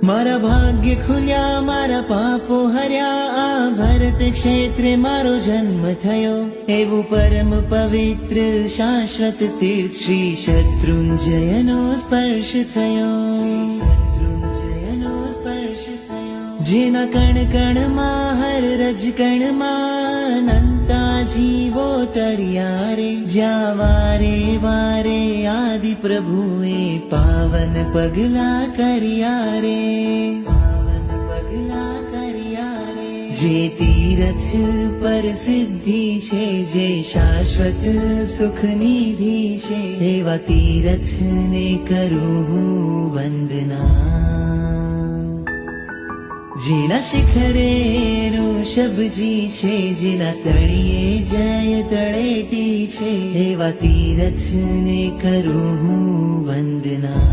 મારા ભાગ્ય ખુલ્યા, મારા પાપો હર્યા, આ ભરત ક્ષેત્રે મારો જન્મ થયો. એવું પરમ પવિત્ર શાશ્વત તીર્થ શ્રી શત્રુંજયનો સ્પર્શ થયો. જેના કણ કણમાં હર રજ કણમાં અનંતા જીવો તર્યા રે. જ્યાં વારે વારે આદિ પ્રભુએ પાવન પગલા કર્યા રે. જે તીરથ પર સિદ્ધિ છે, જે શાશ્વત સુખ નિધિ છે, એવા તીરથને કરું હું વંદના. જેના શિખરે ઋષભજી છે, જેના તળિયે જય તળેટી છે, એવા તીરથને કરું હું વંદના.